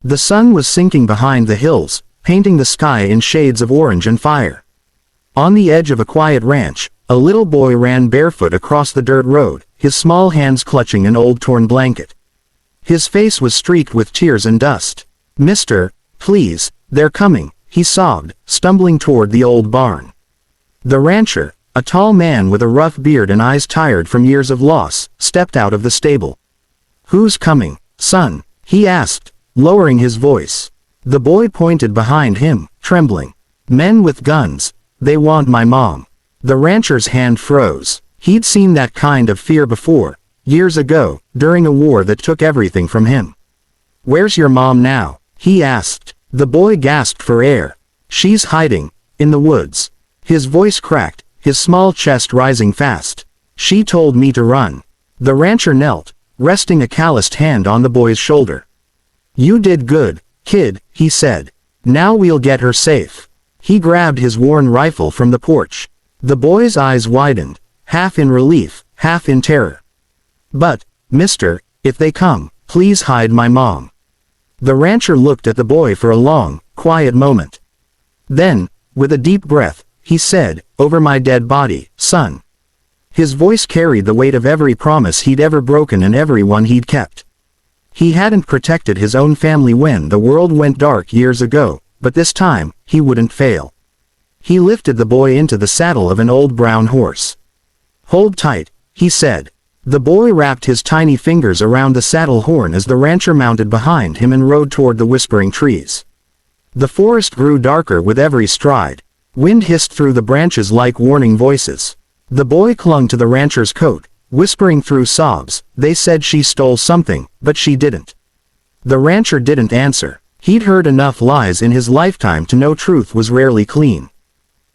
The sun was sinking behind the hills, painting the sky in shades of orange and fire. On the edge of a quiet ranch, a little boy ran barefoot across the dirt road, his small hands clutching an old torn blanket. His face was streaked with tears and dust. "Mister, please, they're coming," he sobbed, stumbling toward the old barn. The rancher, a tall man with a rough beard and eyes tired from years of loss, stepped out of the stable. "Who's coming, son?" he asked, lowering his voice. The boy pointed behind him, trembling. "Men with guns. They want my mom." The rancher's hand froze. He'd seen that kind of fear before, years ago, during a war that took everything from him. "Where's your mom now?" he asked. The boy gasped for air. "She's hiding, in the woods." His voice cracked, his small chest rising fast. "She told me to run." The rancher knelt, resting a calloused hand on the boy's shoulder. "You did good, kid," he said. "Now we'll get her safe." He grabbed his worn rifle from the porch. The boy's eyes widened, half in relief, half in terror. "But, mister, if they come, please hide my mom." The rancher looked at the boy for a long, quiet moment. Then, with a deep breath, he said, "Over my dead body, son." His voice carried the weight of every promise he'd ever broken and every one he'd kept. He hadn't protected his own family when the world went dark years ago, but this time, he wouldn't fail. He lifted the boy into the saddle of an old brown horse. "Hold tight," he said. The boy wrapped his tiny fingers around the saddle horn as the rancher mounted behind him and rode toward the whispering trees. The forest grew darker with every stride. Wind hissed through the branches like warning voices. The boy clung to the rancher's coat, whispering through sobs, "They said she stole something, but she didn't." The rancher didn't answer. He'd heard enough lies in his lifetime to know truth was rarely clean.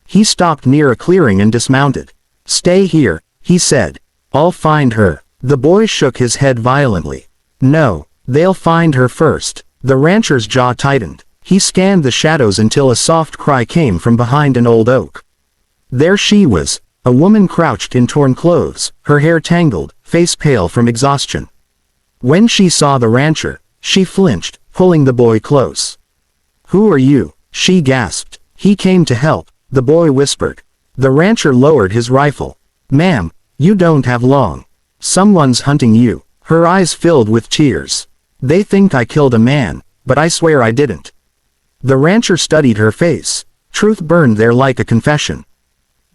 He stopped near a clearing and dismounted. "Stay here," he said. "I'll find her." The boy shook his head violently. "No, they'll find her first." The rancher's jaw tightened. He scanned the shadows until a soft cry came from behind an old oak. There she was, a woman crouched in torn clothes, her hair tangled, face pale from exhaustion. When she saw the rancher, she flinched, pulling the boy close. "Who are you?" she gasped. "He came to help," the boy whispered. The rancher lowered his rifle. "Ma'am, you don't have long. Someone's hunting you." Her eyes filled with tears. "They think I killed a man, but I swear I didn't." The rancher studied her face. Truth burned there like a confession.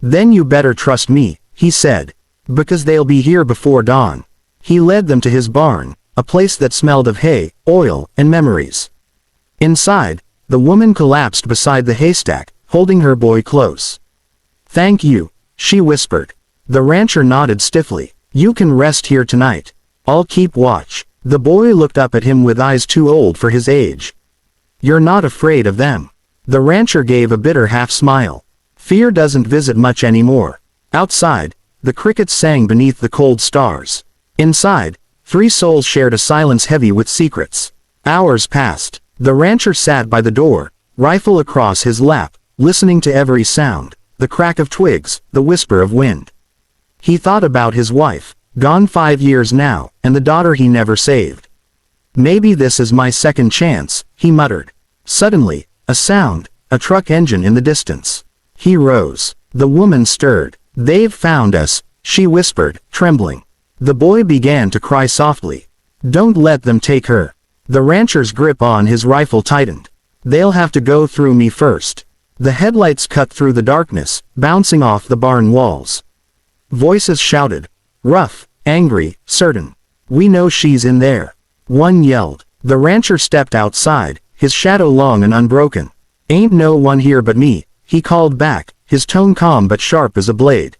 "Then you better trust me," he said. "Because they'll be here before dawn." He led them to his barn, a place that smelled of hay, oil, and memories. Inside, the woman collapsed beside the haystack, holding her boy close. "Thank you," she whispered. The rancher nodded stiffly. "You can rest here tonight. I'll keep watch." The boy looked up at him with eyes too old for his age. "You're not afraid of them?" The rancher gave a bitter half-smile. "Fear doesn't visit much anymore." Outside, the crickets sang beneath the cold stars. Inside, three souls shared a silence heavy with secrets. Hours passed. The rancher sat by the door, rifle across his lap, listening to every sound, the crack of twigs, the whisper of wind. He thought about his wife, gone 5 years now, and the daughter he never saved. "Maybe this is my second chance," he muttered. Suddenly, a sound, a truck engine in the distance. He rose. The woman stirred. "They've found us," she whispered, trembling. The boy began to cry softly. "Don't let them take her." The rancher's grip on his rifle tightened. "They'll have to go through me first." The headlights cut through the darkness, bouncing off the barn walls. Voices shouted. Rough, angry, certain. "We know she's in there." One yelled. The rancher stepped outside, his shadow long and unbroken. "Ain't no one here but me," he called back, his tone calm but sharp as a blade.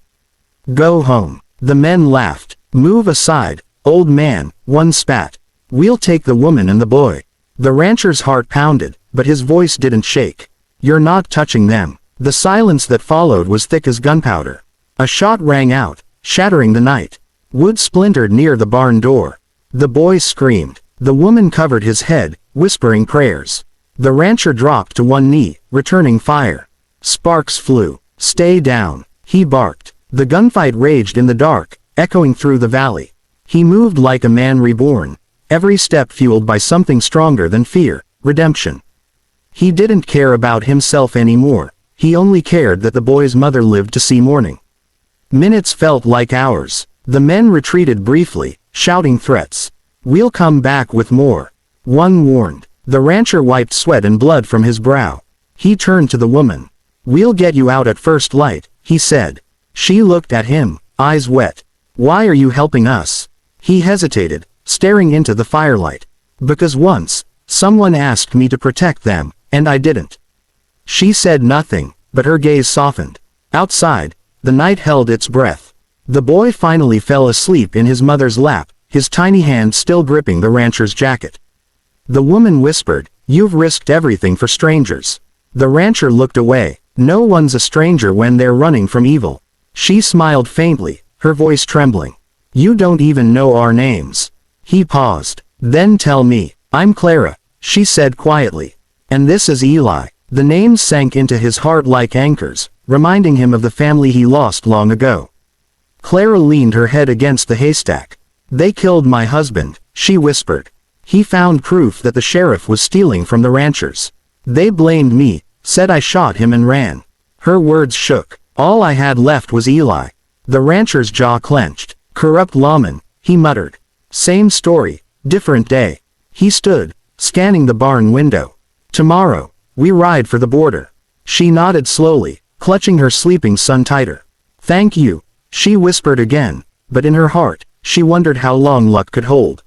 "Go home." The men laughed. "Move aside, old man," one spat. "We'll take the woman and the boy." The rancher's heart pounded, but his voice didn't shake. "You're not touching them." The silence that followed was thick as gunpowder. A shot rang out, shattering the night. Wood splintered near the barn door. The boy screamed. The woman covered his head, whispering prayers. The rancher dropped to one knee, returning fire. Sparks flew. "Stay down," he barked. The gunfight raged in the dark, echoing through the valley. He moved like a man reborn, every step fueled by something stronger than fear, redemption. He didn't care about himself anymore, he only cared that the boy's mother lived to see morning. Minutes felt like hours. The men retreated briefly, shouting threats. "We'll come back with more," one warned. The rancher wiped sweat and blood from his brow. He turned to the woman. "We'll get you out at first light," he said. She looked at him, eyes wet. "Why are you helping us?" He hesitated, staring into the firelight. "Because once, someone asked me to protect them, and I didn't." She said nothing, but her gaze softened. Outside, the night held its breath. The boy finally fell asleep in his mother's lap, his tiny hand still gripping the rancher's jacket. The woman whispered, "You've risked everything for strangers." The rancher looked away. "No one's a stranger when they're running from evil." She smiled faintly, her voice trembling. "You don't even know our names." He paused. "Then tell me." "I'm Clara," she said quietly. "And this is Eli." The names sank into his heart like anchors, reminding him of the family he lost long ago. Clara leaned her head against the haystack. "They killed my husband," she whispered. "He found proof that the sheriff was stealing from the ranchers. They blamed me, said I shot him and ran." Her words shook. "All I had left was Eli." The rancher's jaw clenched. "Corrupt lawman," he muttered. "Same story, different day." He stood, scanning the barn window. "Tomorrow, we ride for the border." She nodded slowly, clutching her sleeping son tighter. "Thank you," she whispered again, but in her heart, she wondered how long luck could hold.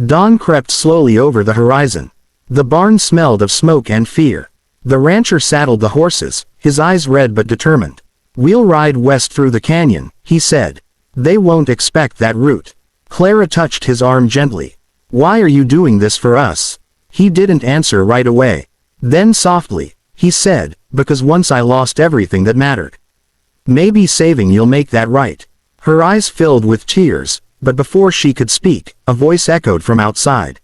Dawn crept slowly over the horizon. The barn smelled of smoke and fear. The rancher saddled the horses, his eyes red but determined. "We'll ride west through the canyon," he said. "They won't expect that route." Clara touched his arm gently. "Why are you doing this for us?" He didn't answer right away. Then softly, he said, "Because once I lost everything that mattered. Maybe saving you'll make that right." Her eyes filled with tears, but before she could speak, a voice echoed from outside.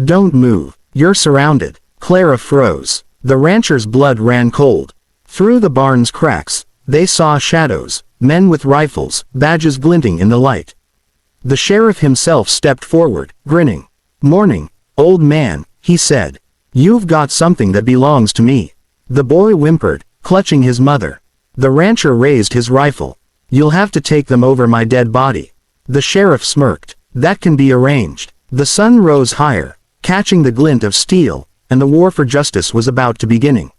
"Don't move, you're surrounded." Clara froze. The rancher's blood ran cold. Through the barn's cracks, they saw shadows, men with rifles, badges glinting in the light. The sheriff himself stepped forward, grinning. "Morning, old man," he said. "You've got something that belongs to me." The boy whimpered, clutching his mother. The rancher raised his rifle. "You'll have to take them over my dead body." The sheriff smirked. "That can be arranged." The sun rose higher, catching the glint of steel, and the war for justice was about to begin.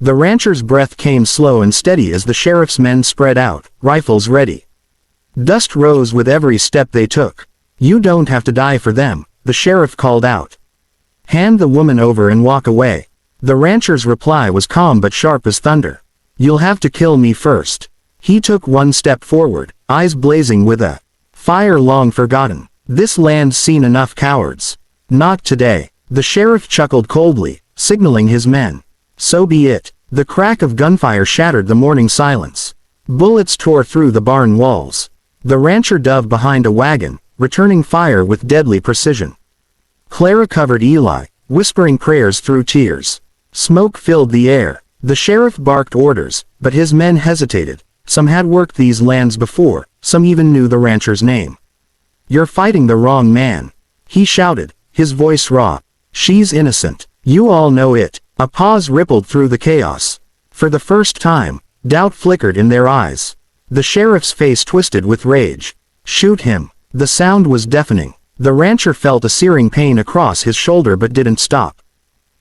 The rancher's breath came slow and steady as the sheriff's men spread out, rifles ready. Dust rose with every step they took. "You don't have to die for them," the sheriff called out. "Hand the woman over and walk away." The rancher's reply was calm but sharp as thunder. "You'll have to kill me first." He took one step forward, eyes blazing with a fire long forgotten. "This land's seen enough cowards." "Not today." The sheriff chuckled coldly, signaling his men. "So be it." The crack of gunfire shattered the morning silence. Bullets tore through the barn walls. The rancher dove behind a wagon, returning fire with deadly precision. Clara covered Eli, whispering prayers through tears. Smoke filled the air. The sheriff barked orders, but his men hesitated. Some had worked these lands before, some even knew the rancher's name. "You're fighting the wrong man," he shouted, his voice raw. "She's innocent. You all know it." A pause rippled through the chaos. For the first time, doubt flickered in their eyes. The sheriff's face twisted with rage. "Shoot him." The sound was deafening. The rancher felt a searing pain across his shoulder but didn't stop.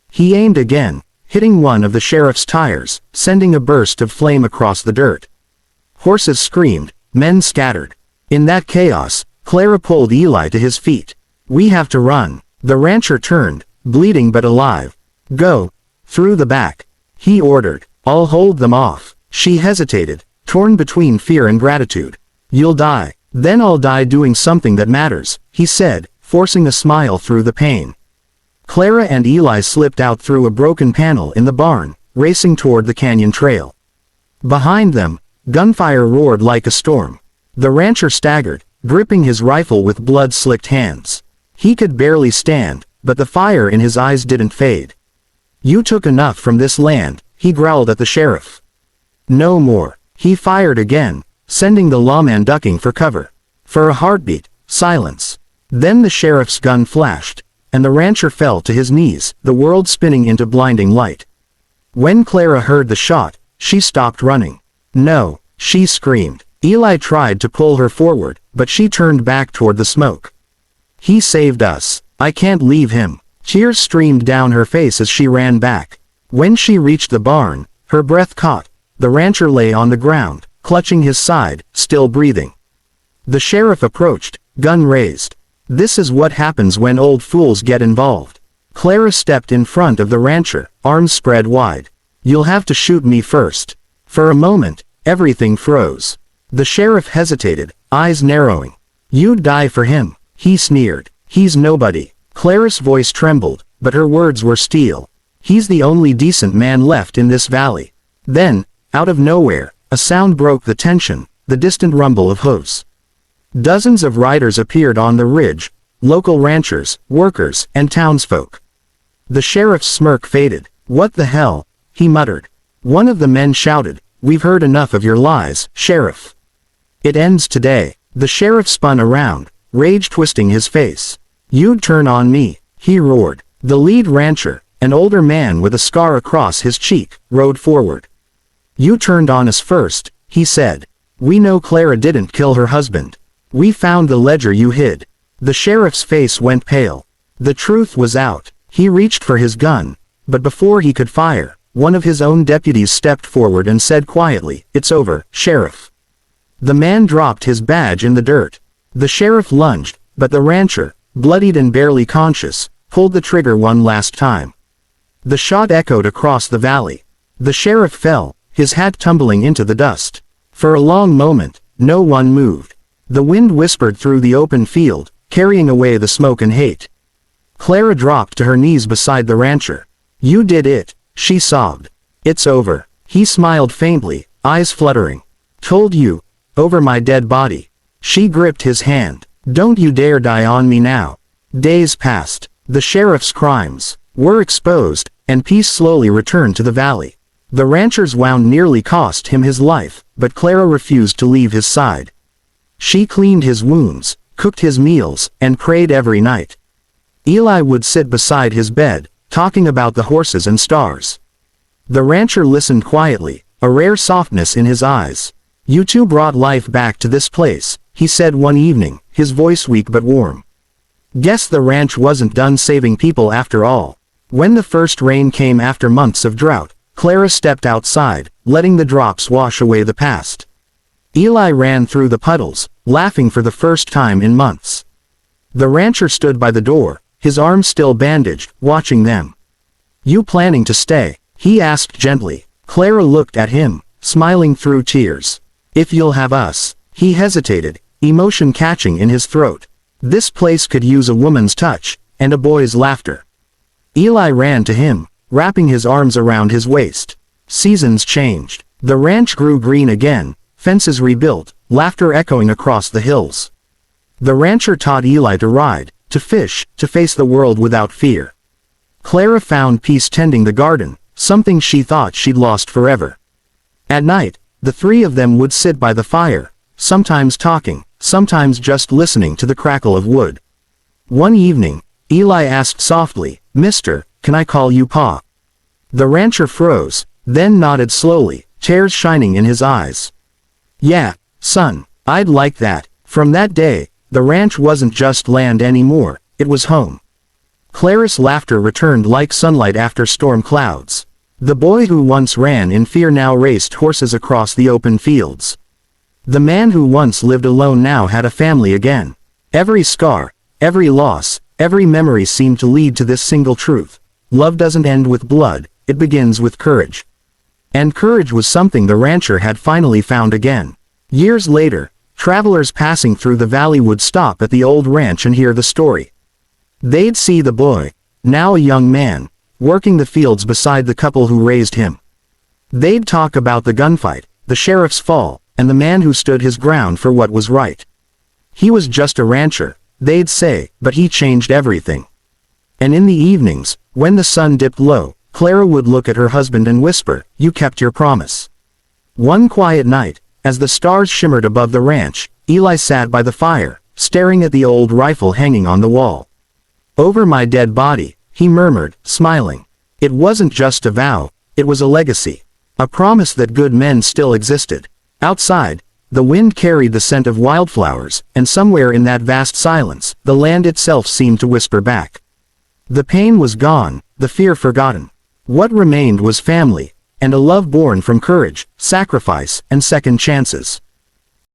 He aimed again, hitting one of the sheriff's tires, sending a burst of flame across the dirt. Horses screamed, men scattered. In that chaos, Clara pulled Eli to his feet. "We have to run." The rancher turned, bleeding but alive. "Go. Through the back," he ordered. "I'll hold them off." She hesitated, torn between fear and gratitude. "You'll die. Then I'll die doing something that matters," he said, forcing a smile through the pain. Clara and Eli slipped out through a broken panel in the barn, racing toward the canyon trail. Behind them, gunfire roared like a storm. The rancher staggered, gripping his rifle with blood-slicked hands. He could barely stand, but the fire in his eyes didn't fade. "You took enough from this land," he growled at the sheriff. "No more." He fired again, sending the lawman ducking for cover. For a heartbeat, silence. Then the sheriff's gun flashed. and the rancher fell to his knees, the world spinning into blinding light. When Clara heard the shot, she stopped running. "No," she screamed. Eli tried to pull her forward, but she turned back toward the smoke. "He saved us. I can't leave him." Tears streamed down her face as she ran back. When she reached the barn, her breath caught. The rancher lay on the ground, clutching his side, still breathing. The sheriff approached, gun raised. "This is what happens when old fools get involved." Clara stepped in front of the rancher, arms spread wide. "You'll have to shoot me first." For a moment, everything froze. The sheriff hesitated, eyes narrowing. "You'd die for him," he sneered. "He's nobody." Clara's voice trembled, but her words were steel. "He's the only decent man left in this valley." Then, out of nowhere, a sound broke the tension, the distant rumble of hooves. Dozens of riders appeared on the ridge, local ranchers, workers, and townsfolk. The sheriff's smirk faded. "What the hell?" he muttered. One of the men shouted, "We've heard enough of your lies, Sheriff. It ends today." The sheriff spun around, rage twisting his face. "You'd turn on me," he roared. The lead rancher, an older man with a scar across his cheek, rode forward. "You turned on us first," he said. "We know Clara didn't kill her husband. We found the ledger you hid." The sheriff's face went pale. The truth was out. He reached for his gun, but before he could fire, one of his own deputies stepped forward and said quietly, "It's over, Sheriff." The man dropped his badge in the dirt. The sheriff lunged, but the rancher, bloodied and barely conscious, pulled the trigger one last time. The shot echoed across the valley. The sheriff fell, his hat tumbling into the dust. For a long moment, no one moved. The wind whispered through the open field, carrying away the smoke and hate. Clara dropped to her knees beside the rancher. "You did it," she sobbed. "It's over." He smiled faintly, eyes fluttering. "Told you. Over my dead body." She gripped his hand. "Don't you dare die on me now." Days passed. The sheriff's crimes were exposed, and peace slowly returned to the valley. The rancher's wound nearly cost him his life, but Clara refused to leave his side. She cleaned his wounds, cooked his meals, and prayed every night. Eli would sit beside his bed, talking about the horses and stars. The rancher listened quietly, a rare softness in his eyes. "You two brought life back to this place," he said one evening, his voice weak but warm. "Guess the ranch wasn't done saving people after all." When the first rain came after months of drought, Clara stepped outside, letting the drops wash away the past. Eli ran through the puddles, laughing for the first time in months. The rancher stood by the door, his arms still bandaged, watching them. "You planning to stay?" he asked gently. Clara looked at him, smiling through tears. "If you'll have us." He hesitated, emotion catching in his throat. This place could use a woman's touch, and a boy's laughter. Eli ran to him, wrapping his arms around his waist. Seasons changed. The ranch grew green again, fences rebuilt, laughter echoing across the hills. The rancher taught Eli to ride, to fish, to face the world without fear. Clara found peace tending the garden, something she thought she'd lost forever. At night, the three of them would sit by the fire, sometimes talking, sometimes just listening to the crackle of wood. One evening, Eli asked softly, "Mister, can I call you Pa?" The rancher froze, then nodded slowly, tears shining in his eyes. "Yeah, son, I'd like that." From that day, the ranch wasn't just land anymore, it was home. Clara's laughter returned like sunlight after storm clouds. The boy who once ran in fear now raced horses across the open fields. The man who once lived alone now had a family again. Every scar, every loss, every memory seemed to lead to this single truth. Love doesn't end with blood, it begins with courage. And courage was something the rancher had finally found again. Years later, travelers passing through the valley would stop at the old ranch and hear the story. They'd see the boy, now a young man, working the fields beside the couple who raised him. They'd talk about the gunfight, the sheriff's fall, and the man who stood his ground for what was right. He was just a rancher, they'd say, but he changed everything. And in the evenings, when the sun dipped low, Clara would look at her husband and whisper, "You kept your promise." One quiet night, as the stars shimmered above the ranch, Eli sat by the fire, staring at the old rifle hanging on the wall. "Over my dead body," he murmured, smiling. It wasn't just a vow, it was a legacy. A promise that good men still existed. Outside, the wind carried the scent of wildflowers, and somewhere in that vast silence, the land itself seemed to whisper back. The pain was gone, the fear forgotten. What remained was family, and a love born from courage, sacrifice, and second chances.